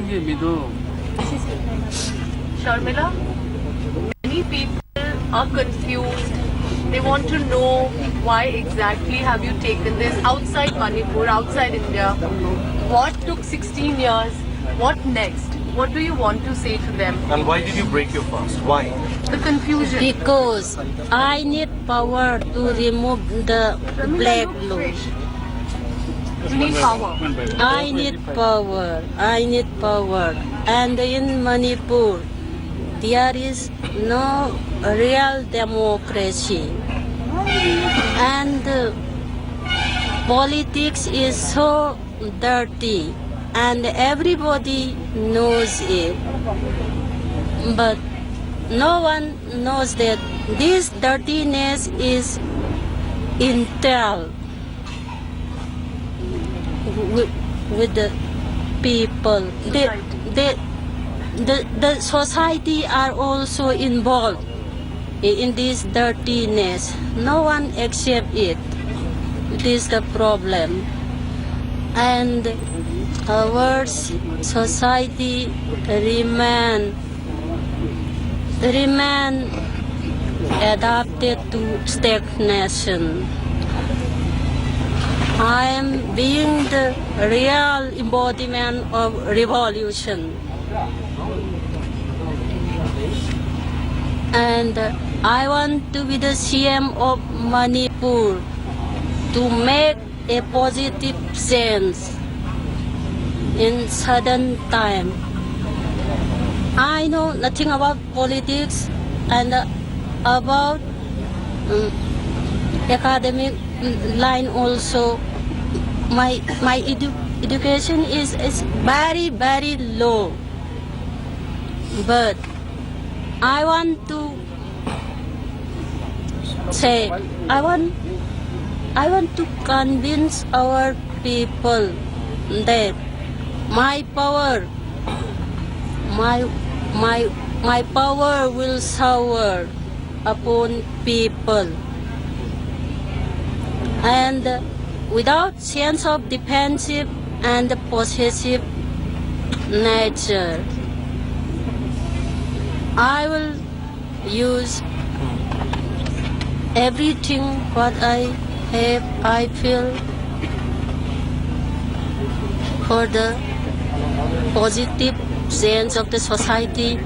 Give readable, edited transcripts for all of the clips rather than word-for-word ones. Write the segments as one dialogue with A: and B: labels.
A: 게 믿어.
B: Sharmila, many people are confused. They want to know why exactly have you taken this outside Manipur, outside India. What took 16 years? What next? What do you want to say to them?
C: And why did you break your fast? Why?
B: The confusion.
D: Because I need power to remove the black law.
B: You need power.
D: I need power. I need power. And in Manipur, there is no real democracy. And politics is so dirty. And everybody knows it. But no one knows that this dirtiness is entailed with the people. The society are also involved in this dirtiness. No one accepts it. It is the problem. And our society remain adapted to stagnation. I am being the real embodiment of revolution. And I want to be the CM of Manipur to make a positive sense in sudden time. I know nothing about politics and about academic line also. My education is very, very low. But I want to say, I want to convince our people that my power will shower upon people, and without sense of defensive and possessive nature, I will use everything what I have, I feel, for the positive sense of the society.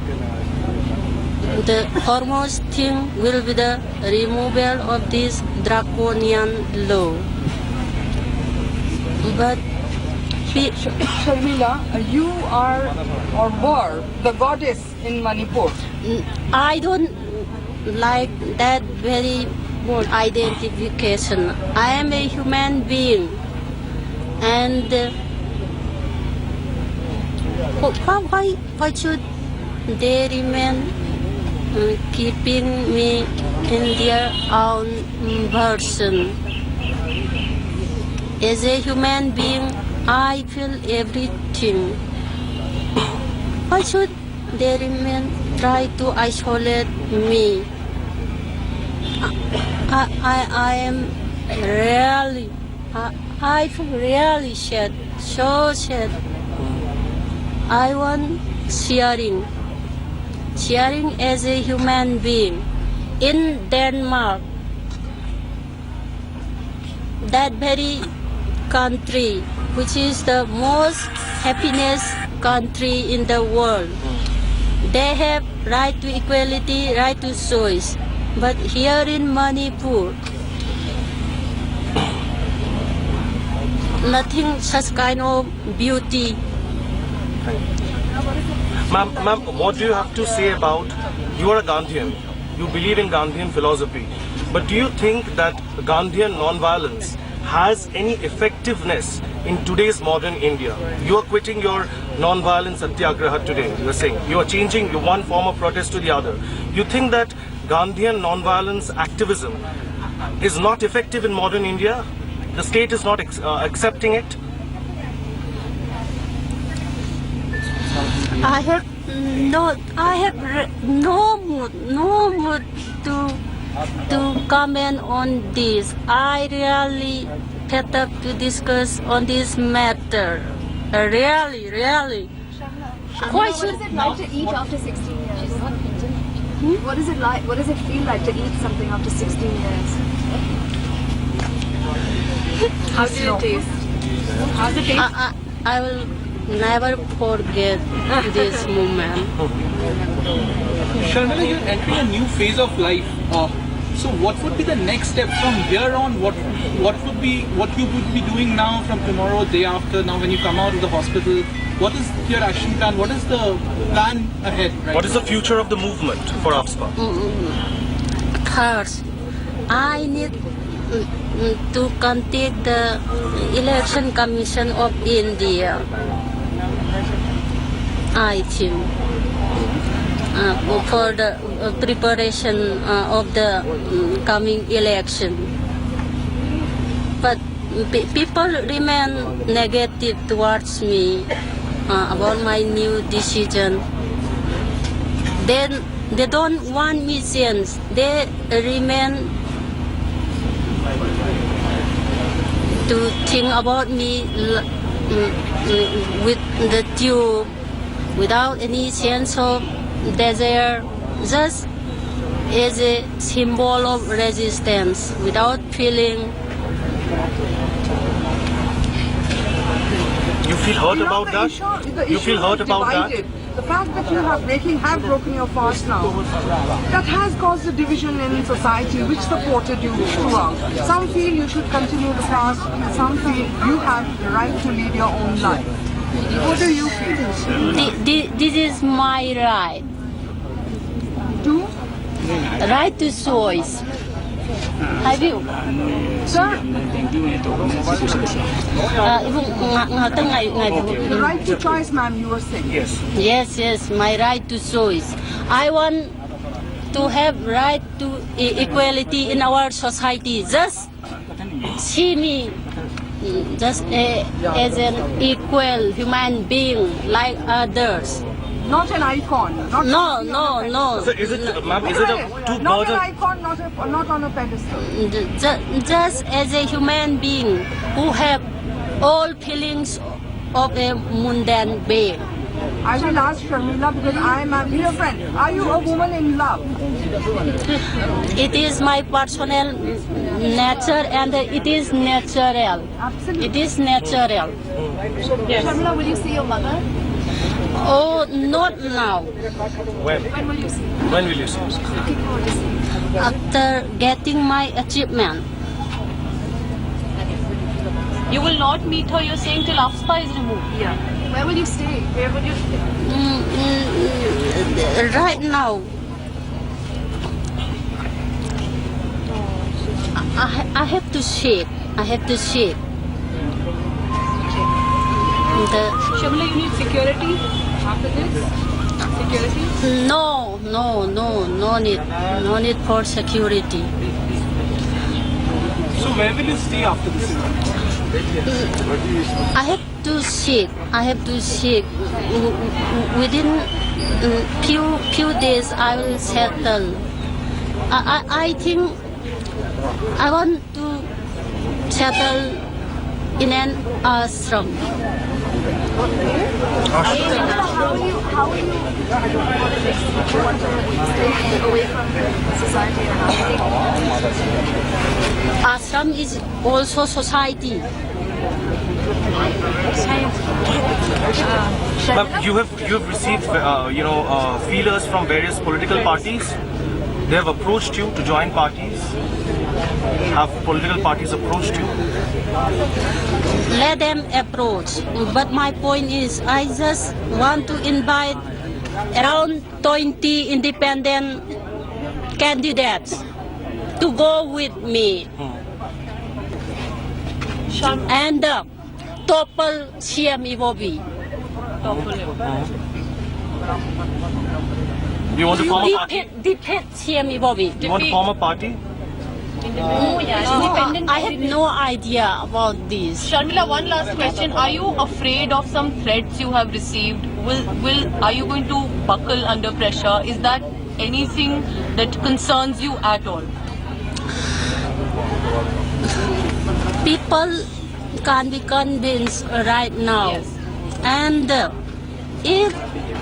D: The foremost thing will be the removal of this draconian law. But
E: Sharmila, you are or were the goddess in Manipur.
D: I don't like that very good identification. I am a human being, and why should they remain keeping me in their own version? As a human being, I feel everything. Why should they remain try to isolate me? I am really, I feel really sad, so sad. I want sharing as a human being. In Denmark, that very country, which is the most happiness country in the world, they have right to equality, right to choice. But here in Manipur, nothing such kind of beauty.
C: Ma'am, what do you have to say about, you are a Gandhian, you believe in Gandhian philosophy, but do you think that Gandhian non-violence has any effectiveness in today's modern India? You are quitting your non-violent satyagraha today, you are saying. You are changing one form of protest to the other. You think that Gandhian non-violence activism is not effective in modern India? The state is not accepting it?
D: I have no mood to comment on this. I really fed up to discuss on this matter. Really. Why
A: What
D: should
A: is it like to eat after 16 years? What is it like? What does it feel like to eat something after 16 years?
B: How did it taste? How's it taste?
D: I will never forget this moment.
F: Sharmila, you're entering a new phase of life. So what would be the next step from here on? What you would be doing now from tomorrow, day after, now when you come out of the hospital? What is your action plan? What is the plan ahead? Right
C: What is the future of the movement for AFSPA?
D: First, I need to contact the Election Commission of India. I think for the preparation of the coming election. But people remain negative towards me about my new decision. Then they don't want me change. They remain to think about me with the tube without any sense of desire, just as a symbol of resistance, without feeling.
C: You feel hurt about
E: the
C: that?
E: issue, the
C: You
E: issue
C: feel hurt
E: is
C: about that?
E: divided. The fact that you have broken your fast now, that has caused a division in society which supported you throughout. Some feel you should continue the fast, some feel you have the right to lead your own life. What do you feel?
D: This is my right. Right to choice. Have you?
E: Sir, the right to choice, ma'am, you were saying.
C: Yes.
D: Yes, my right to choice. I want to have right to equality in our society. Just see me just as an equal human being like others.
E: Not an icon. Not
D: No.
C: So is it, ma'am, is it a too
E: not an
C: burden?
E: icon, not on a pedestal.
D: Just as a human being who have all feelings of a mundane being.
E: I will ask Sharmila because I am your friend. Are you a woman in love?
D: It is my personal nature and it is natural.
E: Absolutely.
D: It is natural.
A: Sharmila, will you see your mother?
D: Oh, not now.
C: When?
A: When will you see?
C: When will you see?
A: Looking forward to seeing.
D: After getting my achievement.
B: You will not meet her, you're saying, till AFSPA is removed.
A: Yeah. Where will you stay? Where will you stay?
D: Right now, I have to shake. I have to shake.
B: Sharmila, you need security after this? Security?
D: No need for security.
F: So where will you stay after this event?
D: I have to shake. Within few days, I will settle. I think I want to settle in an ashram.
A: How will you want to stay away from society and how?
D: Ashram is also society.
C: Ma'am, you have received feelers from various political parties. They have approached you to join parties. Have political parties approached you?
D: Let them approach. But my point is, I just want to invite around 20 independent candidates to go with me and topple CM Iwobi.
C: You want to form a party?
D: Defeat CM Iwobi.
C: You want to form a party?
D: I have no idea about this.
B: Sharmila, one last question. Are you afraid of some threats you have received? Are you going to buckle under pressure? Is that anything that concerns you at all?
D: People can be convinced right now.
B: Yes.
D: And if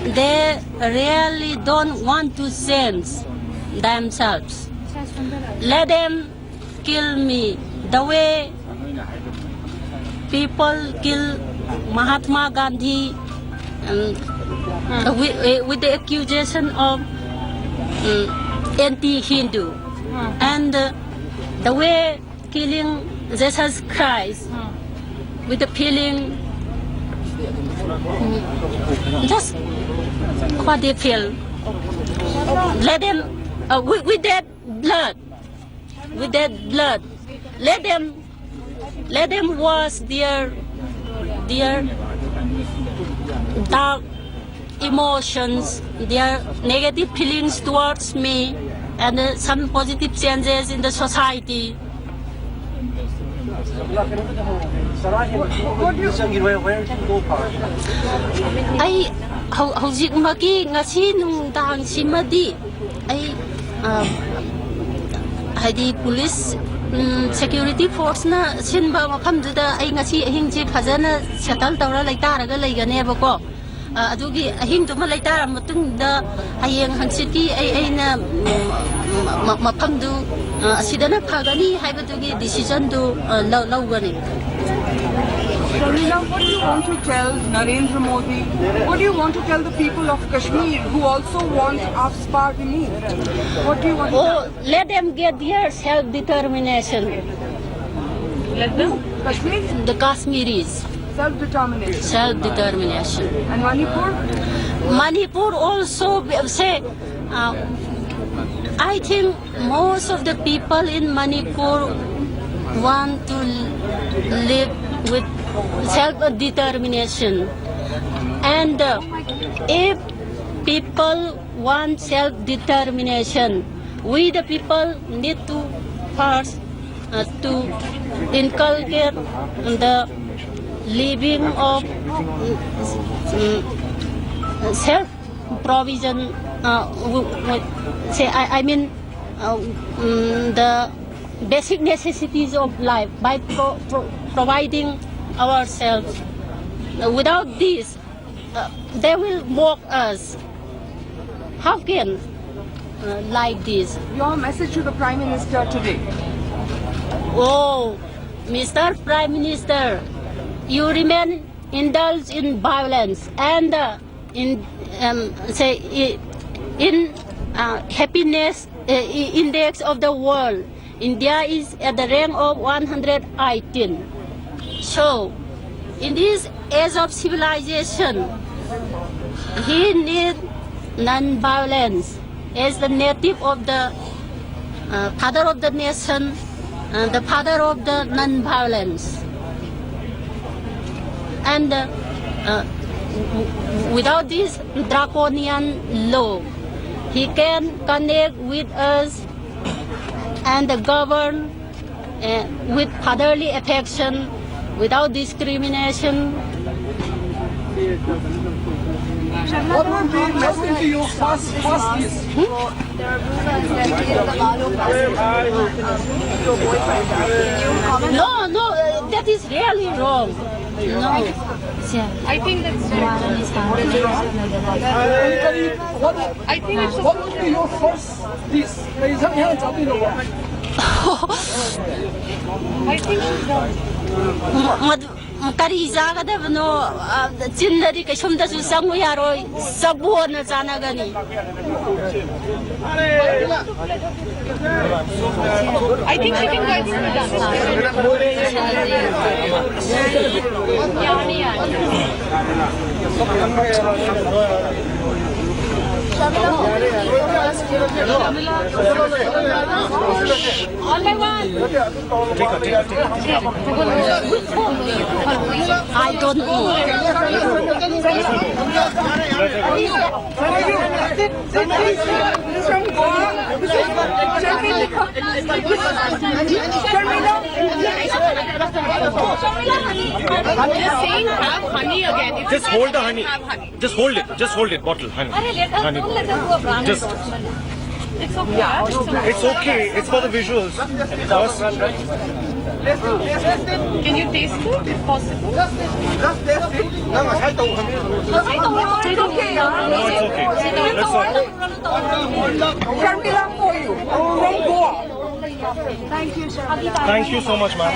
D: they really don't want to change themselves. Let them kill me the way people kill Mahatma Gandhi with the accusation of anti-Hindu, and the way killing Jesus Christ with the feeling just what they feel. Let them with that blood, let them wash their dark emotions, their negative feelings towards me, and some positive changes in the society. Ay hꯧjik magi ngasi nungdang simadi ay hadi police security force na sinba mafamduda ay ngasi ahingji phajana settle tawra laitaraga laigane bako adugi ahingduma laitara matungda hayeng hansiti aina mafamdu asidana phagani haibadugi decision du lawgani.
E: Sharmila, what do you want to tell Narendra Modi? What do you want to tell the people of Kashmir who also want AFSPA removed? What do you want to tell?
D: Let them get their self-determination.
B: Let them?
E: Kashmir?
D: The Kashmiris.
E: Self-determination.
D: Self-determination.
E: And Manipur?
D: Manipur also say, I think most of the people in Manipur want to live with self-determination. And if people want self-determination, we the people need to first to inculcate the living of self-provision, the basic necessities of life by providing ourselves. Without this, they will mock us. How can like this?
E: Your message to the Prime Minister today.
D: Oh, Mr. Prime Minister, you remain indulged in violence and in happiness index of the world. India is at the rank of 118. So, in this age of civilization, he needs non-violence as the native of the father of the nation, the father of the non-violence. And without this draconian law, he can connect with us and govern with fatherly affection, without discrimination.
E: What would be your message to your first is?
A: There are rumors that Lalu your boyfriend.
D: No, that is really wrong. No.
B: I think that's I think it's
E: What would be your first this?
B: I think
D: Kari zagadabno chindari kaishumdasu sangu yaroi sabuona chanagani.
B: I think she can guide all I want.
D: I don't know.
B: I'm just saying, have honey again. If
C: Just hold the honey. Just hold it. Just hold it. Bottle honey. Honey. Just.
B: it's okay.
C: It's okay. It's for the visuals.
B: Can you taste it if possible?
C: It's okay. Let's
E: Sharmila for you from Goa.
A: Thank you, sir.
C: Thank you so much, ma'am.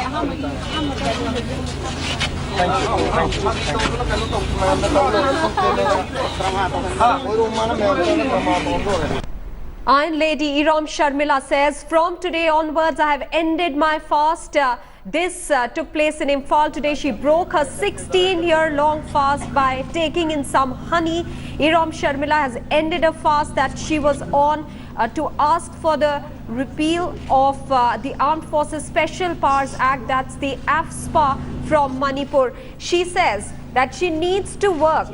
G: Iron Lady Irom Sharmila says, from today onwards I have ended my fast. This took place in Imphal today. She broke her 16-year-long fast by taking in some honey. Irom Sharmila has ended a fast that she was on to ask for the repeal of the Armed Forces Special Powers Act, that's the AFSPA from Manipur. She says that she needs to work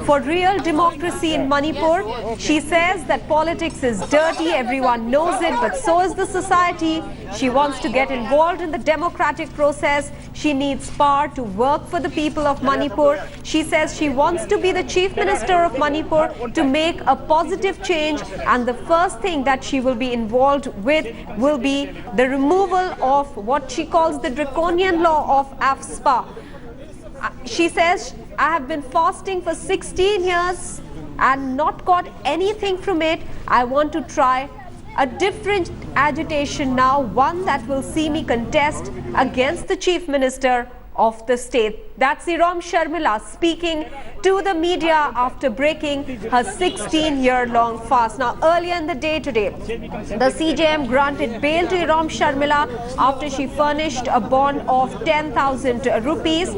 G: for real democracy in Manipur. She says that politics is dirty, everyone knows it, but so is the society. She wants to get involved in the democratic process. She needs power to work for the people of Manipur. She says she wants to be the Chief Minister of Manipur to make a positive change, and the first thing that she will be involved with will be the removal of what she calls the draconian law of AFSPA. She says, I have been fasting for 16 years and not got anything from it. I want to try a different agitation now, one that will see me contest against the Chief Minister of the state. That's Irom Sharmila speaking to the media after breaking her 16-year-long fast. Now, earlier in the day today, the CJM granted bail to Irom Sharmila after she furnished a bond of 10,000 rupees.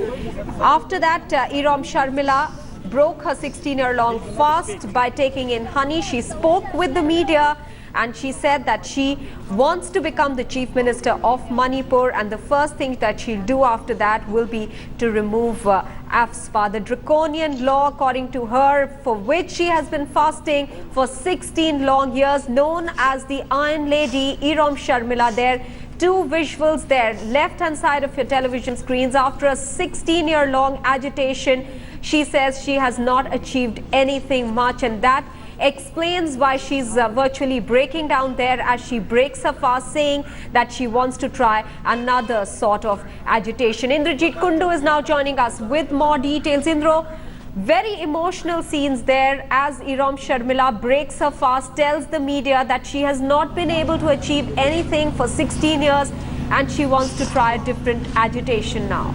G: After that, Irom Sharmila broke her 16-year-long fast by taking in honey. She spoke with the media and she said that she wants to become the Chief Minister of Manipur, and the first thing that she'll do after that will be to remove AFSPA, the draconian law, according to her, for which she has been fasting for 16 long years, known as the Iron Lady Irom Sharmila. There two visuals there, left hand side of your television screens. After a 16-year-long agitation, she says she has not achieved anything much, and that explains why she's virtually breaking down there as she breaks her fast, saying that she wants to try another sort of agitation. Indrajit Kundu is now joining us with more details. Indro, very emotional scenes there as Irom Sharmila breaks her fast, tells the media that she has not been able to achieve anything for 16 years and she wants to try a different agitation now.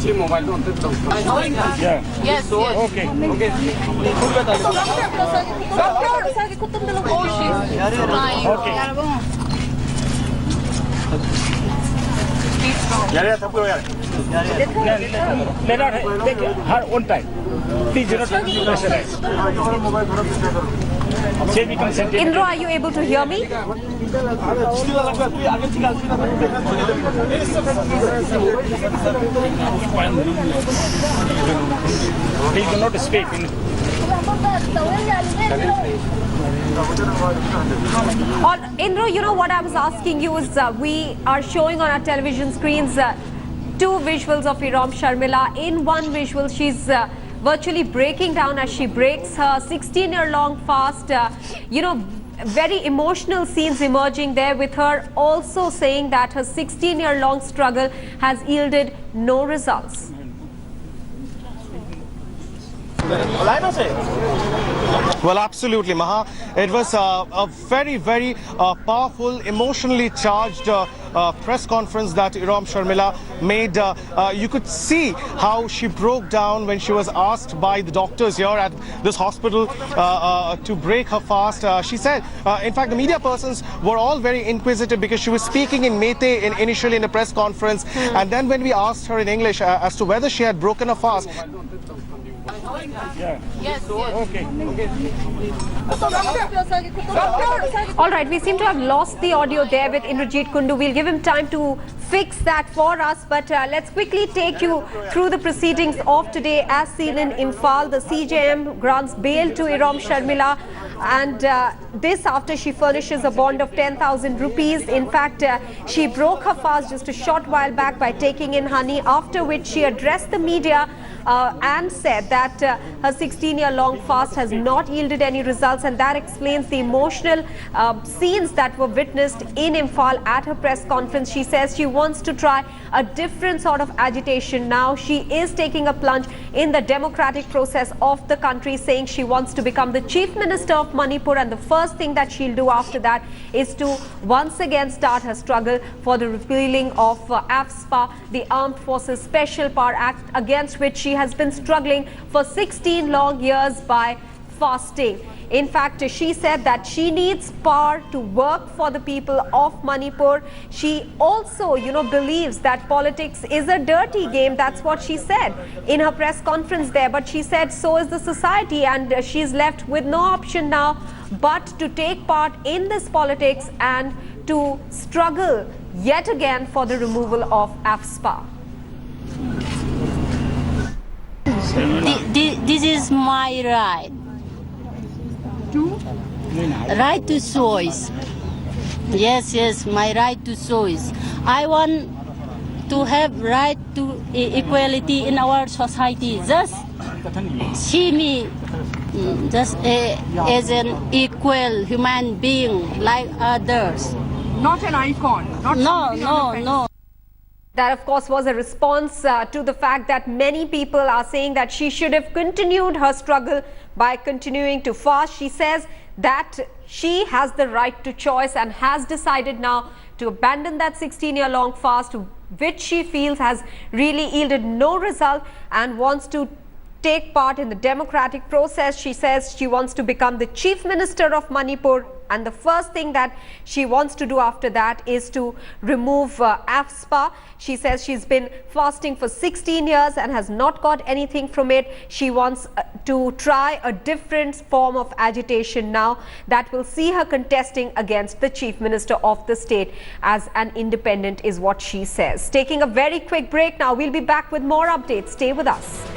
B: Yes.
C: Okay.
H: Her own time. Please do not pressurize.
G: Indra, are you able to hear me?
H: Please do not speak.
G: Indra, you know what I was asking you is we are showing on our television screens two visuals of Irom Sharmila. In one visual, she's virtually breaking down as she breaks her 16-year-long fast. Very emotional scenes emerging there, with her also saying that her 16-year-long struggle has yielded no results.
C: Well, absolutely, Maha. It was a very, very powerful, emotionally charged press conference that Irom Sharmila made. You could see how she broke down when she was asked by the doctors here at this hospital to break her fast. She said, in fact, the media persons were all very inquisitive because she was speaking in Meitei initially in the press conference. And then when we asked her in English as to whether she had broken her fast,
B: Yes.
H: Okay.
G: All right, we seem to have lost the audio there with Indrajit Kundu. We'll give him time to fix that for us, but let's quickly take you through the proceedings of today as seen in Imphal. The CJM grants bail to Irom Sharmila And this after she furnishes a bond of 10,000 rupees. In fact, she broke her fast just a short while back by taking in honey, after which she addressed the media and said that her 16-year-long fast has not yielded any results, and that explains the emotional scenes that were witnessed in Imphal at her press conference. She says she wants to try a different sort of agitation now. She is taking a plunge in the democratic process of the country, saying she wants to become the Chief Minister of Manipur, and the first thing that she'll do after that is to once again start her struggle for the repealing of AFSPA, the Armed Forces Special Power Act, against which she has been struggling for 16 long years by fasting. In fact, she said that she needs power to work for the people of Manipur. She also, believes that politics is a dirty game. That's what she said in her press conference there. But she said so is the society, and she's left with no option now but to take part in this politics and to struggle yet again for the removal of AFSPA.
D: This is my right. Right to choice. Yes, my right to choice. I want to have right to equality in our society. Just see me just as an equal human being like others.
E: Not an icon. Not
D: No.
G: That, of course, was a response to the fact that many people are saying that she should have continued her struggle by continuing to fast. She says that she has the right to choice and has decided now to abandon that 16-year-long fast, which she feels has really yielded no result, and wants to take part in the democratic process. She says she wants to become the Chief Minister of Manipur, and the first thing that she wants to do after that is to remove AFSPA. She says she's been fasting for 16 years and has not got anything from it. She wants to try a different form of agitation now that will see her contesting against the Chief Minister of the state as an independent, is what she says. Taking a very quick break now. We'll be back with more updates. Stay with us.